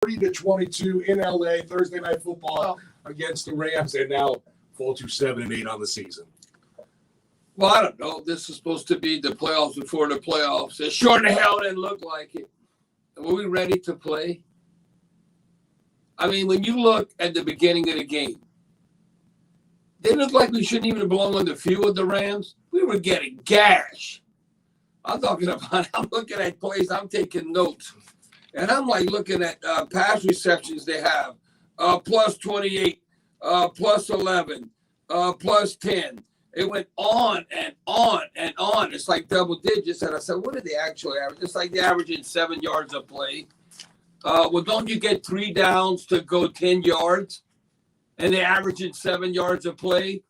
30-22 in LA, Thursday Night Football against the Rams, and now fall to 7-8 on the season. Well, I don't know. This is supposed to be the playoffs before the playoffs. It sure the hell didn't look like it. Were we ready to play? I mean, when you look at the beginning of the game, they looked like we shouldn't even belong on the field with the Rams. We were getting gashed. I'm looking at plays. I'm taking notes. And I'm like looking at pass receptions they have. Plus 28, plus 11, plus 10. It went on and on and on. It's like double digits. And I said, what did they actually average? It's like they're averaging 7 yards a play. Well, don't you get 3 downs to go 10 yards? And they're averaging 7 yards a play?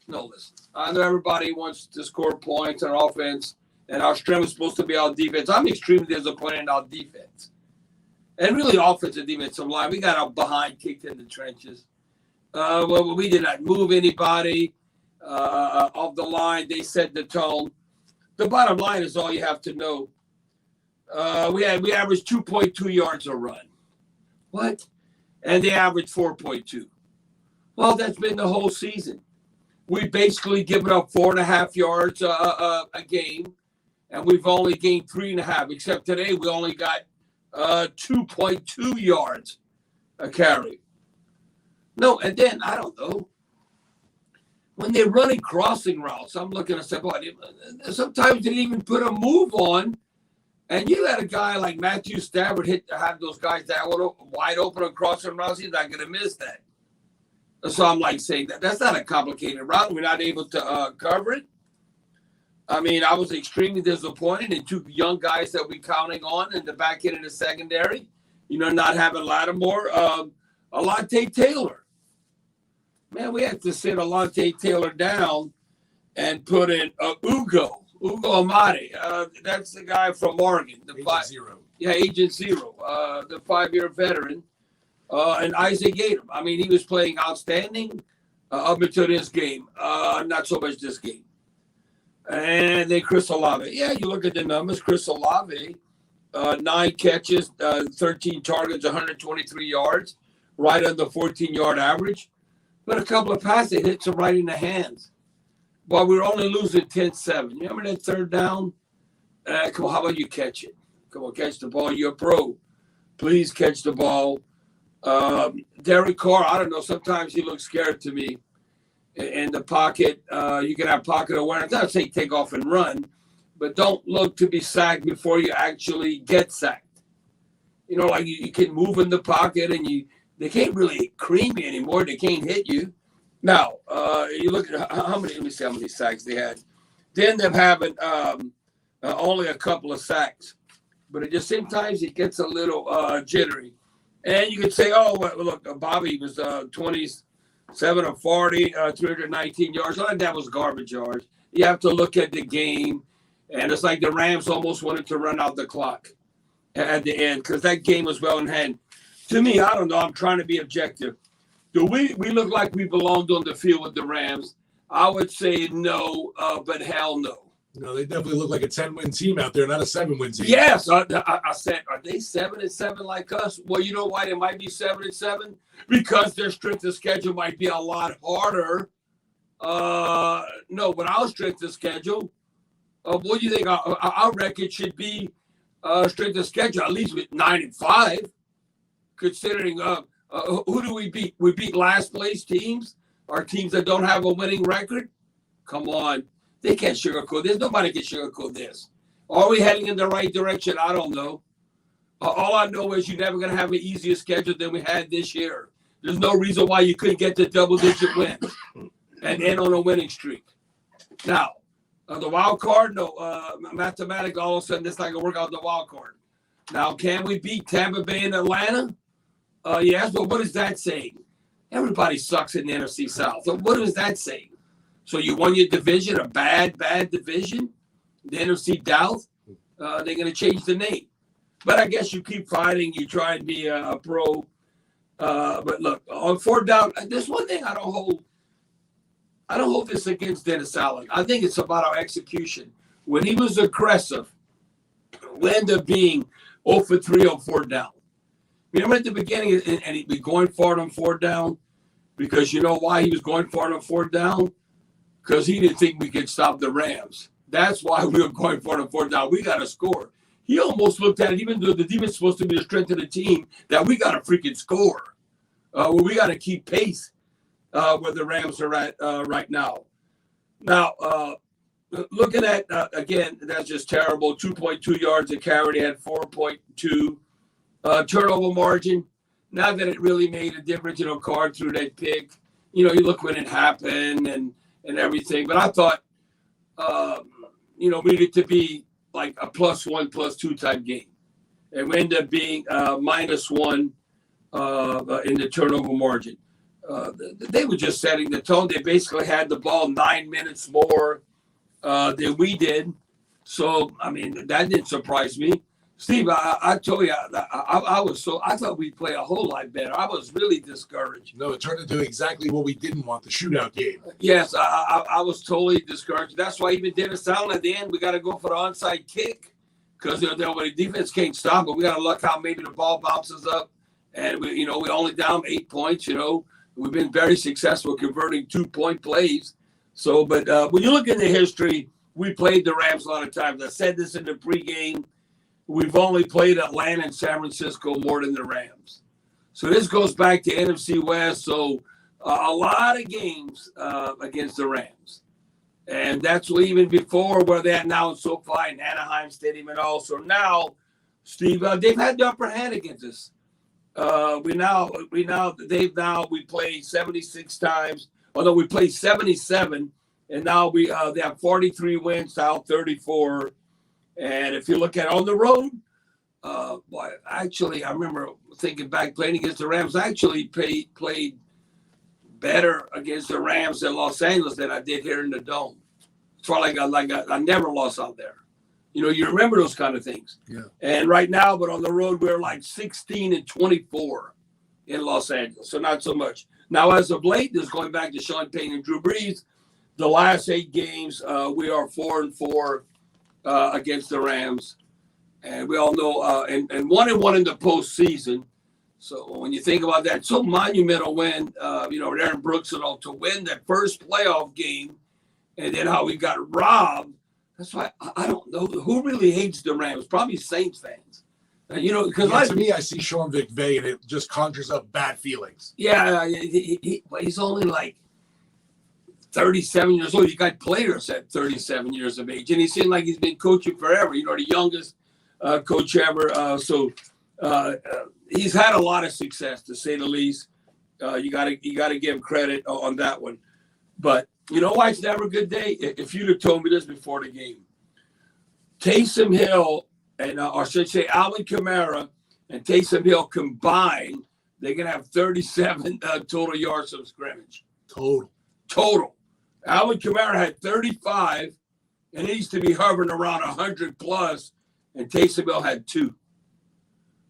No, listen. I know everybody wants to score points on offense, and our strength is supposed to be our defense. I'm extremely disappointed in our defense. And really, offensive defensive line, we got our behind kicked in the trenches. Well, we did not move anybody off the line. They set the tone. The bottom line is all you have to know. We averaged 2.2 yards a run. What? And they averaged 4.2. Well, that's been the whole season. We've basically given up 4.5 yards a game, and we've only gained 3.5. Except today, we only got 2.2 yards a carry. No, and then I don't know. When they're running crossing routes, I'm looking and say, boy, sometimes they didn't even put a move on. And you let a guy like Matthew Stafford have those guys that wide open on crossing routes, he's not going to miss that. So I'm like saying that's not a complicated route. We're not able to cover it. I mean, I was extremely disappointed in 2 young guys that we're counting on in the back end of the secondary. You know, not having Lattimore. Alontae Taylor. Man, we had to sit Alontae Taylor down and put in Ugo Amadi. That's the guy from Oregon. Agent Zero. Yeah, Agent Zero, the 5-year veteran. And Isaac Gator. I mean, he was playing outstanding up until this game. Not so much this game. And then Chris Olave. Yeah, you look at the numbers. Chris Olave, 9 catches, 13 targets, 123 yards, right under 14-yard average. But a couple of passes hits him right in the hands. Well, we were only losing 10-7. You remember that third down? Come on, how about you catch it? Come on, catch the ball. You're a pro. Please catch the ball. Derek Carr, I don't know. Sometimes he looks scared to me in the pocket. You can have pocket awareness. Not say take off and run, but don't look to be sacked before you actually get sacked. You know, like you can move in the pocket and they can't really cream you anymore. They can't hit you. Now, you look at how many, let me see how many sacks they had. They end up having only a couple of sacks. But at the same time, it gets a little jittery. And you could say, oh, well, look, Bobby was 27 of 40, 319 yards. I think that was garbage yards. You have to look at the game. And it's like the Rams almost wanted to run out the clock at the end because that game was well in hand. To me, I don't know. I'm trying to be objective. Do we look like we belonged on the field with the Rams? I would say no, but hell no. No, they definitely look like a 10-win team out there, not a 7-win team. Yes, I said, are they 7-7 like us? Well, you know why they might be 7-7? Because their strength of schedule might be a lot harder. No, but our strength of schedule, what do you think? Our record should be strength of schedule, at least with 9-5, considering who do we beat? We beat last place teams, or teams that don't have a winning record? Come on. They can't sugarcoat this. Nobody can sugarcoat this. Are we heading in the right direction? I don't know. All I know is you're never going to have an easier schedule than we had this year. There's no reason why you couldn't get to double-digit wins and end on a winning streak. Now, the wild card, no. Mathematically, all of a sudden, it's not going to work out the wild card. Now, can we beat Tampa Bay and Atlanta? Yes, but what is that saying? Everybody sucks in the NFC South. So what is that saying? So you won your division, a bad division, the NFC South. They're going to change the name. But I guess you keep fighting. You try and be a pro. But look, on 4th down, there's one thing I don't hold this against Dennis Allen. I think it's about our execution. When he was aggressive, we end up being 0 for 3 on 4th down. Remember at the beginning, and he'd be going for it on fourth down? Because you know why he was going for it on fourth down? Because he didn't think we could stop the Rams. That's why we were going for it on fourth down. We got to score. He almost looked at it, even though the defense is supposed to be the strength of the team, that we got to freaking score. We got to keep pace where the Rams are at right now. Now, looking at, again, that's just terrible. 2.2 yards a carry. They had 4.2 turnover margin. Not that it really made a difference, Carr threw that pick. You look when it happened and everything. But I thought, we needed to be like a +1, +2 type game. And we ended up being -1 in the turnover margin. They were just setting the tone. They basically had the ball 9 minutes more than we did. So, that didn't surprise me. Steve, I told you, I thought we'd play a whole lot better. I was really discouraged. No, it turned into exactly what we didn't want, the shootout game. Yes, I was totally discouraged. That's why even Dennis Allen at the end, we got to go for the onside kick because the defense can't stop it. We got to look how maybe the ball bounces up. And, we only down 8 points, We've been very successful converting 2-point plays. So, but when you look at the history, we played the Rams a lot of times. I said this in the pregame. We've only played Atlanta and San Francisco more than the Rams. So this goes back to NFC West. So a lot of games against the Rams. And that's even before where they're at now in SoFi and Anaheim Stadium and all. So now, Steve, they've had the upper hand against us. We played 76 times, although we played 77, and now they have 43 wins out 34. And if you look at on the road, I remember thinking back playing against the Rams. I actually played better against the Rams in Los Angeles than I did here in the Dome. It's like I never lost out there. You remember those kind of things. Yeah. And right now, but on the road, we're like 16-24 in Los Angeles. So not so much. Now, as of late, this is going back to Sean Payton and Drew Brees. The last 8 games, we are 4-4 against the Rams. And we all know, and 1-1 in the postseason. So when you think about that, so monumental win, Aaron Brooks and all to win that first playoff game, and then how we got robbed. That's why I don't know who really hates the Rams. Probably Saints fans, because to me, I see Sean McVay and it just conjures up bad feelings. Yeah, he's only like 37 years old. You got players at 37 years of age, and he seemed like he's been coaching forever. The youngest coach ever. So he's had a lot of success, to say the least. You got to give him credit on that one. But you know why it's never a good day? If you'd have told me this before the game, Taysom Hill and or should I say Alvin Kamara and Taysom Hill combined, they're gonna have 37 total yards of scrimmage. Total. Alvin Kamara had 35, and he needs to be hovering around 100 plus, and Taysom Hill had 2.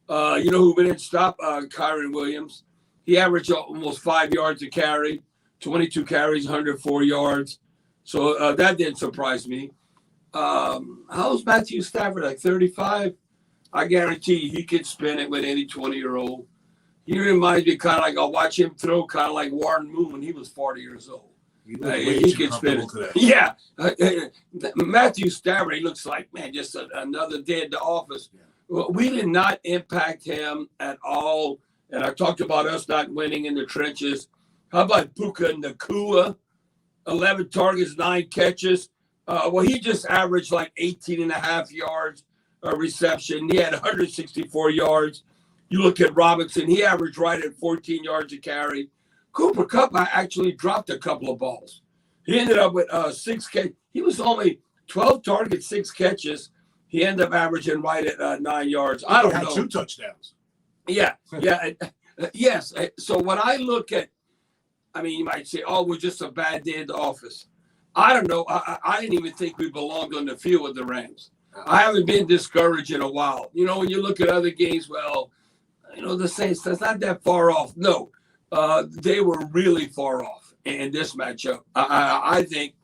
You know who didn't stop? Kyron Williams. He averaged almost 5 yards a carry. 22 carries, 104 yards. So that didn't surprise me. How's Matthew Stafford, like 35? I guarantee you he could spin it with any 20-year-old. He reminds me kind of like, I'll watch him throw kind of like Warren Moon when he was 40 years old. He could spin it. Today. Yeah. Matthew Stafford, he looks like, man, just another day at the office. Yeah. Well, we did not impact him at all. And I talked about us not winning in the trenches. How about Puka Nacua? 11 targets, 9 catches. He just averaged like 18.5 yards reception. He had 164 yards. You look at Robinson, he averaged right at 14 yards a carry. Cooper Kupp actually dropped a couple of balls. He ended up with 6 catches. He was only 12 targets, 6 catches. He ended up averaging right at 9 yards. I don't know. Had 2 touchdowns. Yeah. Yes. So when I look at, you might say, oh, we're just a bad day at the office. I don't know. I didn't even think we belonged on the field with the Rams. I haven't been discouraged in a while. When you look at other games, the Saints, that's not that far off. No, they were really far off in this matchup. I think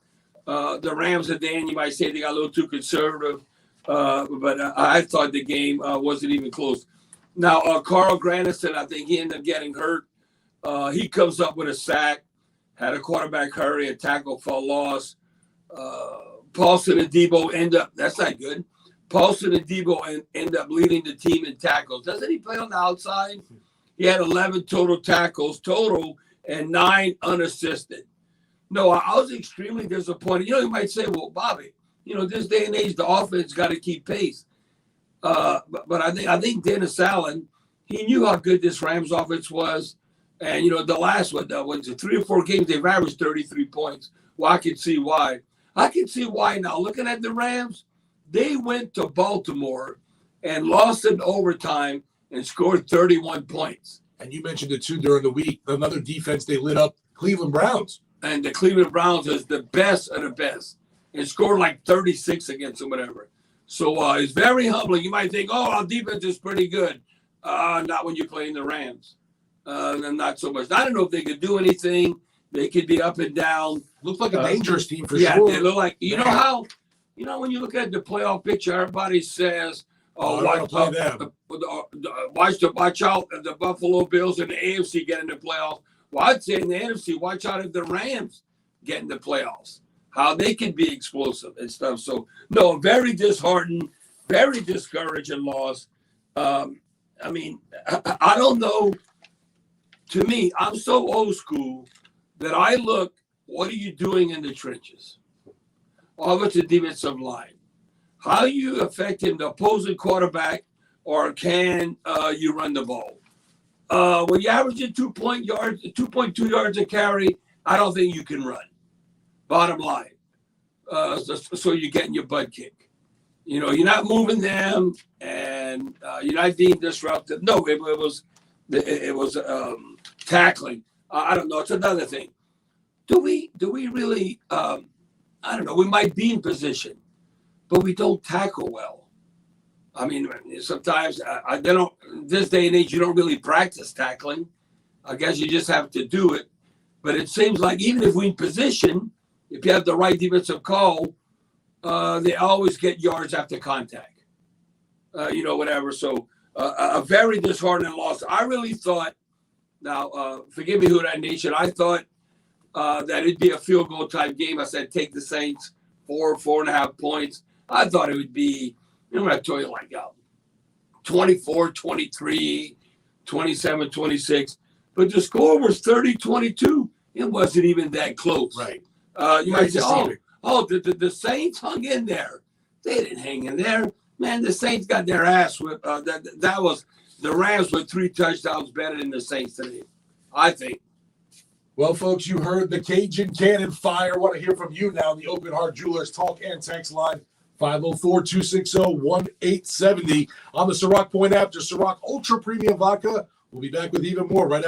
the Rams at the end, you might say they got a little too conservative, but I thought the game wasn't even close. Now, Carl Granderson, I think he ended up getting hurt. He comes up with a sack, had a quarterback hurry, a tackle for a loss. Paulson and Debo end up, that's not good. Paulson and Debo end up leading the team in tackles. Doesn't he play on the outside? He had 11 total tackles and 9 unassisted. No, I was extremely disappointed. You might say, well, Bobby, this day and age, the offense got to keep pace. But I think Dennis Allen, he knew how good this Rams offense was. And, the last one, 3 or 4 games, they've averaged 33 points. Well, I can see why. I can see why now. Looking at the Rams, they went to Baltimore and lost in overtime and scored 31 points. And you mentioned it, too, during the week. Another defense, they lit up Cleveland Browns. And the Cleveland Browns is the best of the best and scored like 36 against them, whatever. So it's very humbling. You might think, our defense is pretty good. Not when you're playing the Rams. And not so much. I don't know if they could do anything. They could be up and down. Looked like a dangerous team for sure. Yeah, they look like, when you look at the playoff picture, everybody says, watch out the Buffalo Bills and the AFC get in the playoffs. Well, I'd say in the NFC, watch out if the Rams get in the playoffs, how they can be explosive and stuff. So, no, very disheartened, very discouraging loss. I don't know. To me, I'm so old school that I look, what are you doing in the trenches? Offensive defensive line. How you affecting the opposing quarterback, or can you run the ball? When you're averaging 2.2 yards a carry, I don't think you can run. Bottom line. So you're getting your butt kicked. You're not moving them, and you're not being disruptive. No, it was tackling. I don't know. It's another thing. Do we really? I don't know. We might be in position, but we don't tackle well. I mean, sometimes they don't. This day and age, you don't really practice tackling. I guess you just have to do it. But it seems like even if we're in position, if you have the right defensive call, they always get yards after contact. Whatever. So a very disheartening loss. I really thought. Now, forgive me, Who Dat Nation. I thought that it'd be a field goal type game. I said take the Saints 4.5 points. I thought it would be. I'm going to tell you 24, 23, 27, 26. But the score was 30-22. It wasn't even that close. Right. You might say, the Saints hung in there. They didn't hang in there. Man, the Saints got their ass whipped. That was the Rams with 3 touchdowns better than the Saints today, I think. Well, folks, you heard the Cajun Cannon fire. I want to hear from you now. The Open Heart Jewelers talk and text line 504-260-1870 on the Ciroc Point app. Just Ciroc Ultra Premium Vodka. We'll be back with even more right after.